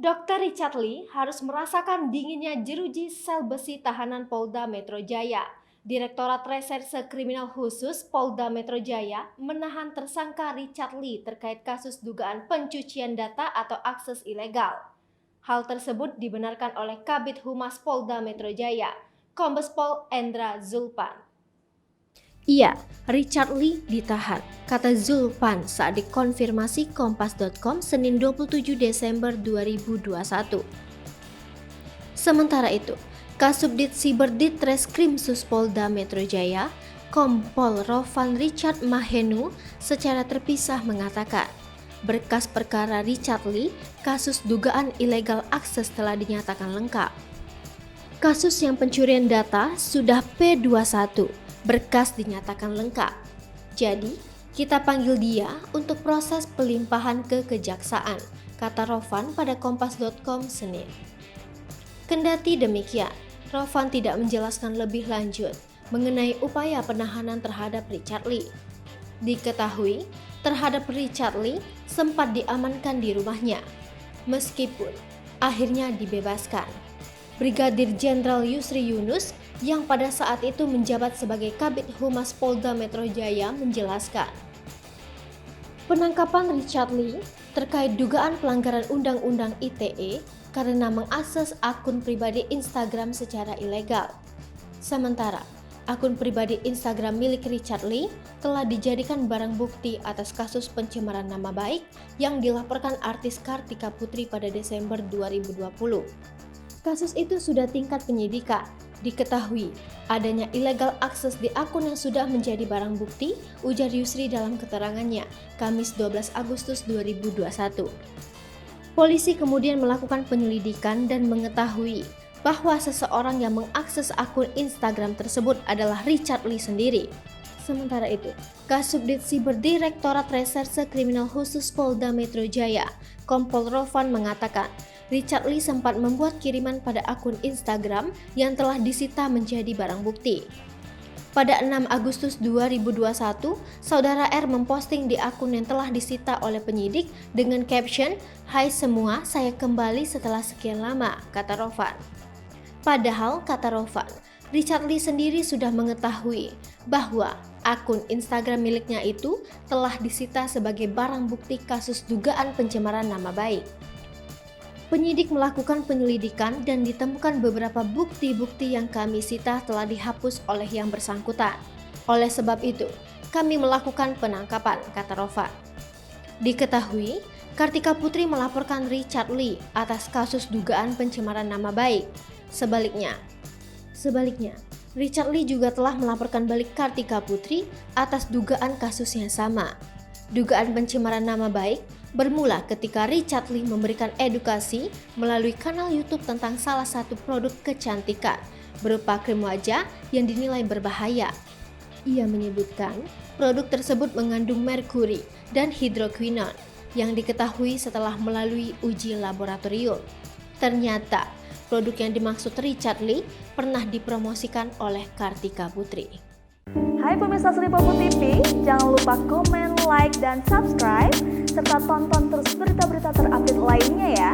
Dr. Richard Lee harus merasakan dinginnya jeruji sel besi tahanan Polda Metro Jaya. Direktorat Reserse Kriminal Khusus Polda Metro Jaya menahan tersangka Richard Lee terkait kasus dugaan pencucian data atau akses ilegal. Hal tersebut dibenarkan oleh Kabid Humas Polda Metro Jaya, Kombes Pol Endra Zulpan. Iya, Richard Lee ditahan, kata Zulpan saat dikonfirmasi Kompas.com Senin 27 Desember 2021. Sementara itu, Kasubdit Siberdit Treskrimsus Polda Metro Jaya, Kompol Rovan Richard Mahenu secara terpisah mengatakan, berkas perkara Richard Lee, kasus dugaan ilegal akses telah dinyatakan lengkap. Kasus yang pencurian data sudah P21. Berkas dinyatakan lengkap. Jadi, kita panggil dia untuk proses pelimpahan ke kejaksaan, kata Rovan pada Kompas.com Senin. Kendati demikian, Rovan tidak menjelaskan lebih lanjut mengenai upaya penahanan terhadap Richard Lee. Diketahui, terhadap Richard Lee sempat diamankan di rumahnya, meskipun akhirnya dibebaskan. Brigadir Jenderal Yusri Yunus yang pada saat itu menjabat sebagai Kabid Humas Polda Metro Jaya menjelaskan, penangkapan Richard Lee terkait dugaan pelanggaran Undang-Undang ITE karena mengakses akun pribadi Instagram secara ilegal. Sementara, akun pribadi Instagram milik Richard Lee telah dijadikan barang bukti atas kasus pencemaran nama baik yang dilaporkan artis Kartika Putri pada Desember 2020. Kasus itu sudah tingkat penyidikan. Diketahui adanya illegal akses di akun yang sudah menjadi barang bukti, ujar Yusri dalam keterangannya, Kamis 12 Agustus 2021. Polisi kemudian melakukan penyelidikan dan mengetahui bahwa seseorang yang mengakses akun Instagram tersebut adalah Richard Lee sendiri. Sementara itu, Kasubdit Siberdirektorat Reserse Kriminal Khusus Polda Metro Jaya, Kompol Rovan mengatakan, Richard Lee sempat membuat kiriman pada akun Instagram yang telah disita menjadi barang bukti. Pada 6 Agustus 2021, Saudara R memposting di akun yang telah disita oleh penyidik dengan caption, "Hai semua, saya kembali setelah sekian lama," kata Rovan. Padahal, kata Rovan, Richard Lee sendiri sudah mengetahui bahwa akun Instagram miliknya itu telah disita sebagai barang bukti kasus dugaan pencemaran nama baik. Penyidik melakukan penyelidikan dan ditemukan beberapa bukti-bukti yang kami sita telah dihapus oleh yang bersangkutan. Oleh sebab itu, kami melakukan penangkapan, kata Rovan. Diketahui, Kartika Putri melaporkan Richard Lee atas kasus dugaan pencemaran nama baik. Sebaliknya, Richard Lee juga telah melaporkan balik Kartika Putri atas dugaan kasus yang sama. Dugaan pencemaran nama baik bermula ketika Richard Lee memberikan edukasi melalui kanal YouTube tentang salah satu produk kecantikan berupa krim wajah yang dinilai berbahaya. Ia menyebutkan produk tersebut mengandung merkuri dan hidroquinon yang diketahui setelah melalui uji laboratorium. Ternyata produk yang dimaksud Richard Lee pernah dipromosikan oleh Kartika Putri. Hai pemirsa Sri Popo TV, jangan lupa komen, like, dan subscribe, serta tonton terus berita-berita terupdate lainnya ya.